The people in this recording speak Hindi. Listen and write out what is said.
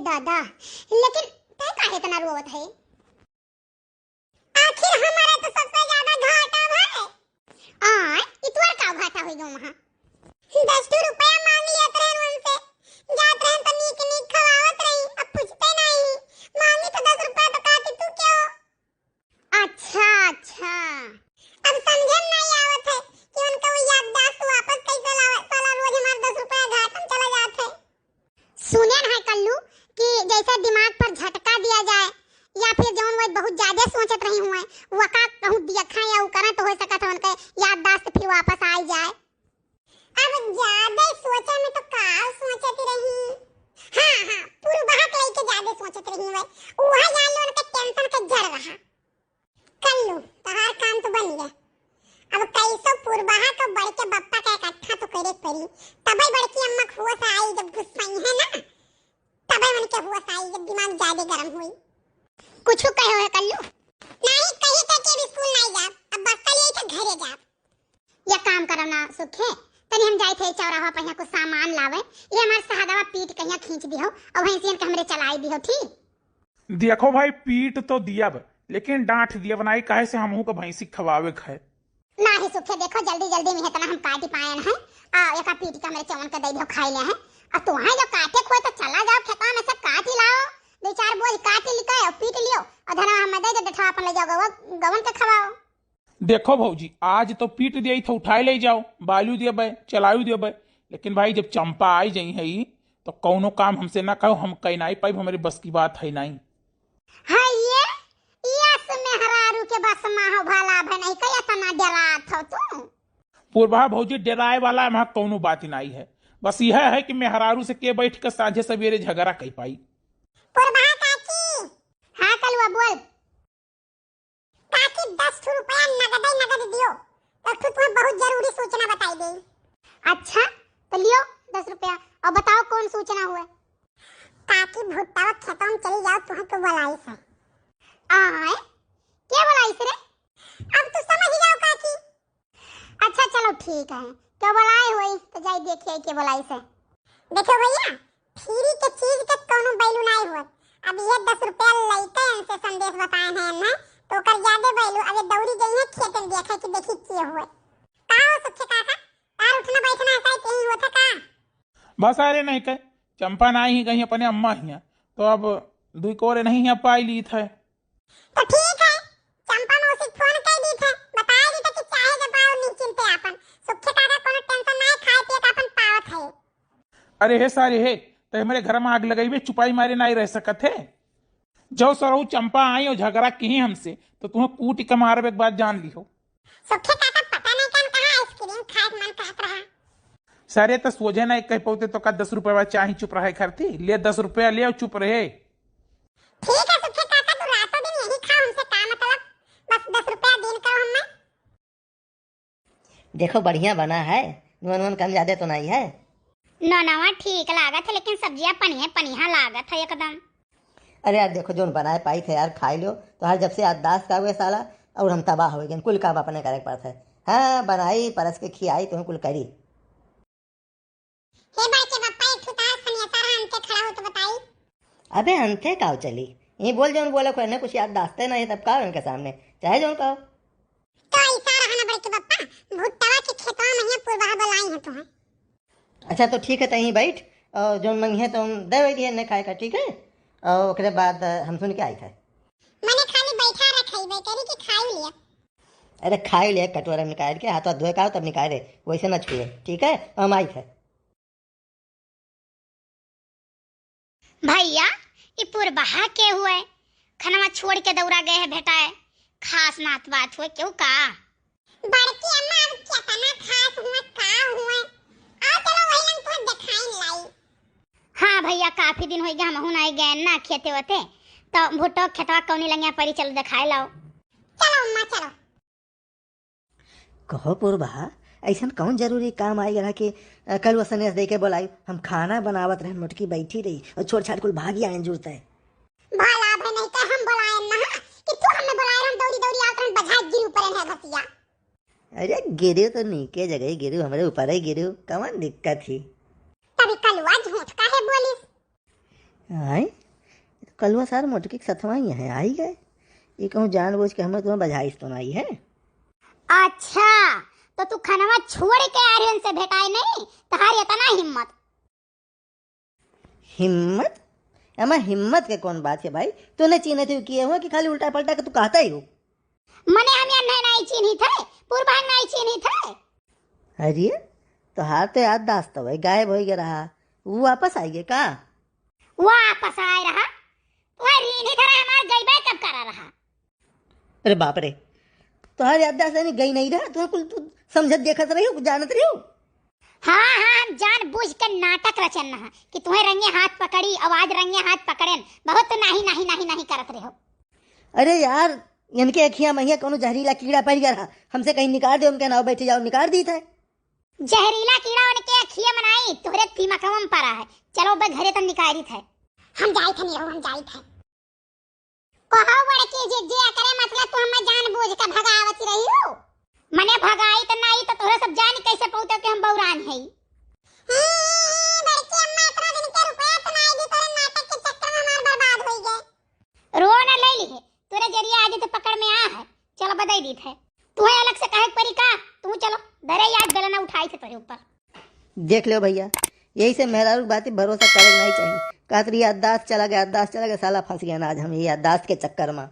दादा, लेकिन तय काहे इतना रोवत है? आखिर हमारा तो सबसे ज्यादा घाटा है। इतवार का घाटा होई गो वहां। 10 रुपया मांग लिया रहे उनसे, जात रहे तो नीक नीक खवावत रही, अब पूछते नहीं। मांगी तो 10 रुपया तो कहती तू क्या हो? अच्छा, अब समझ नहीं आवत है कि उनका वो याददाश्त वापस कैसे लावे। साला रोज हमारे 10 रुपया घाटा चला जाते। सुने है कल्लू कि जैसे दिमाग पर झटका दिया जाए या फिर जौन वो बहुत ज्यादा सोचत रही हुए वका कहूं देखा या करे तो हो सकत है उनके याददाश्त फिर वापस आ जाए। अब ज्यादा सोचे में तो का सोचती रही। हां पूर्व बहक लेके ज्यादा सोचत रही वे वह जान लो उनके टेंशन के जड़ रहा। कल्लू तहार काम तो बन गया। अब कैसो पूर्वाहा को बढ़ के बप्पा का इकट्ठा तो करे पड़ी, तबे बड़की अम्मा होश आई जब गुस्साई है ना, तबे मन के होश आई जब दिमाग ज्यादा गरम हुई। कुछ कहो है कल्लू? नहीं कही के स्कूल नहीं जा, अब बस्ता ले के घरे जा। या काम करो ना सुखे, तनी हम जाई थे चौराहा पे यहाँ कुछ सामान लावे, ये हमार सहादवा पीट कहिया खींच दियो और भैंसियन के हमरे चलाई दियो। ठीक देखो भाई, पीट तो दिया लेकिन डांट दिया बनाई काहे से हमहू को भैंसी खवावे खाए। नहीं सुखे देखो जल्दी जल्दी में इतना हम काटी पाए हैं एका पीट का मेरे चौन का दे दियो खाई ले हैं। अब तू है जो काटे खोए तो चला जाओ खेता में से काट ही लाओ, 2-4 बोझ काट लिका और पीट लियो और धना हम दे दे देठा अपन ले जाओ गवन के खवाओ। देखो भौजी, आज तो पीट दिया था, उठाए ले जाओ, बालू दिया बे, चलायू दिया बे, लेकिन भाई जब चंपा आई जाई है तो कौनो काम हमसे ना कहो, हम कहीं नहीं पाई, हमारी बस की बात है नहीं। हां ये यस में हरारू के बस में हो भला भनई कया तना डरात हो तू। पूर्वा भौजी डराए वाला वहां कौनो बात नहीं है, बस यह है कि मैं हरारू से के बैठ कर साझे सवेरे झगड़ा कही पाई। पूर्वा काकी, हां कलवा बोल। काकी 10 रुपया नगद दियो, एक तो तुम्हें बहुत जरूरी सूचना बताई गई। अच्छा तो लियो 10 रुपया और बताओ कौन सूचना हुआ? काकी भुट्टा खेतों में चली जाओ, तुम्हें तो बुलाई से। आए क्या बुलाई से रे? अब तो समझ ही जाओ काकी। अच्छा चलो ठीक है, क्या बुलाई हुई तो जाई देखिए के बुलाई से। देखो भैया, फ्री के चीज के कोनो बैलू नहीं हुआ। अब ये 10 रुपया लेते इनसे संदेश बताए हैं ना तो कर ज्यादा बैलू अबे दौड़ी गई है खेत में देखा कि देखी किए हुए। का हो सच्चे काका, तार उठना बैठना ऐसा ही कहीं होता का? बस अरे नहीं कह, चंपा ना ही कहीं अपने अम्मा ही तो अब दुई कोरे नहीं है पाई ली था। तो ठीक है, चंपा मौसी फोन कर दी थे, बता दी थे कि चाहे जब आओ निश्चिंते अपन सुखे काका कोनो टेंशन नहीं, खाए पिए का अपन पावत है। अरे हे सारे हे तो हमारे घर में आग लगाई चुपाई मारे नहीं रह सकत है। जो सरो चंपा आई और झगड़ा की हमसे तो तुम्हें कूट के मारे एक बात जान ली हो। सुखे काका पता नहीं कौन कहा आइसक्रीम खाए मन कहत रहा। सारे तो सोझे ना कह पाते तो का 10 रुपया चाहे चुप रहे करती, ले 10 रुपया ले और चुप रहे। ठीक है सुखे काका, तू रातों दिन यही खा, हमसे का मतलब, बस 10 रुपया दिन का हमें। देखो बढ़िया बना है, नून कम ज्यादा तो नहीं है। नवा ठीक लागत है, लेकिन सब्जियां पनिया लागत है एकदम। अरे यार देखो जो बनाए पाई थे यार खाई लो, तो हर जब से याददाश्त का हुए साला और हम तबाह हो गए, कुल काम अपने करे पड़ता है। हाँ बनाई परस के खियाई तुम्हें कुल करी। हे भाई के पप्पा एक ठुतार सनियतारा अंते खड़ा हो तो बताई। अबे अंते काव चली, ये बोल जो बोले कोई कुछ याददाश्त है नहीं, तब का उनके सामने चाहे जो कहो। तो ऐसा रहना बड़े के पप्पा, भुट्टा के खेतवा में ही पूर्वा बुलाई है तुम्हें। अच्छा तो ठीक है, तहीं बैठ और जो मंगी है तुम दे दिए ने खाए का, ठीक है? और उसके बाद हम सुन के आई थे। मैंने खाली बैठा रखई बे करी कि खाई लिया। अरे खाई लिया कटोरा में निकाल के, हाथ धोए का तब निकाले, वैसे न छुए, ठीक है? हम आई थे। भैया ये पूर्वा के हुए खनवा छोड़ के दौड़ा गए है बेटा है, खास नात बात हुए क्यों का? बड़की अम्मा अब क्या तना खास हुए का हुए, आओ चलो वही लंग तो दिखाई लाई। हाँ भैया काफी दिन हो गया हम नहीं गए ना खेते होते, तो भुट्टो खेतवा कौनी लंगिया परी चलो दिखाई लाओ। चलो अम्मा चलो। कहो पूर्वा ऐसा कौन जरूरी काम आई रहा कि कल वो सनेस दे के बोलाई, हम खाना बनावत रहे, मुटकी बैठी रही और छोड़ छाड़ कुल भागी आए जुड़ता है। भला भे नहीं तो हम बुलाए ना कि तू हमें बुलाए, हम दौड़ी दौड़ी आकर बजा गिर ऊपर है घसिया। अरे गिरू तो नीके जगह गिरू, हमारे ऊपर ही गिरू, कौन दिक्कत थी? तभी कलवा झूठ का है बोलिस। आए कलवा सार मोटकी के सथवा ही है आई गए ये कहूँ जानबूझ के हमें तुम्हें बजाइश तो नहीं है। अच्छा तो तू खनवा छोड़ के आ रही उनसे भेटाए नहीं तुम्हारी इतना हिम्मत। हिम्मत अम्मा हिम्मत के कौन बात है भाई तूने चीने थे किए हुआ कि खाली उल्टा पलटा के तू कहता ही हो। मने हम यहाँ नहीं चीनी थे पूर्वांग नहीं चीनी थे। अरे तो हार तो याद दास्त भाई गायब हो गया रहा वो वापस आएंगे का वापस आए रहा वह रीनी तरह हमार गईबे कब करा रहा। अरे बाप रे तुहार याददाश्त नहीं गई नहीं रहा तुम्हें कुल तू समझत देखत रही हो जानत रही हो। हाँ हाँ हम जान बूझ कर नाटक रचना है कि तुम्हें रंगे हाथ पकड़ी आवाज रंगे हाथ पकड़े बहुत तो नहीं नहीं नहीं नहीं करत रहे हो। अरे यार इनके अखियां महिया कोनो जहरीला कीड़ा पड़ गया रहा हमसे कहीं निकाल दे उनके नाव बैठे जाओ निकाल दी थे। जहरीला कीड़ा उनके अखिए मनाई तोहरे दिमागम पड़ा है चलो बे घरे तक निकाली थे हम जाई थे नहीं हम जाई थे कहो बड़ के जे करे मतलब तू हमें जान बूझ के भगावत रही हो। मने भगाई तो नहीं तो तोहरे सब जान कैसे पहुंचे कि हम बौरान है। बड़की अम्मा इतना दिन के रुपया तो नहीं दी तोरे नाटक के चक्कर में हमार बर्बाद हो गए। रो न ले ली तोरे जरिए आज तो पकड़ में आ है चलो बधाई दी थे तुम्हें अलग से कहे परी का तू चलो दरे याद गला ना उठाई थे तेरे ऊपर। देख लो भैया यही से मेहरारू बातें भरोसा करे नहीं चाहिए कातरी याददाश्त चला गया साला फंस गया ना आज हम ये याददाश्त के चक्कर में।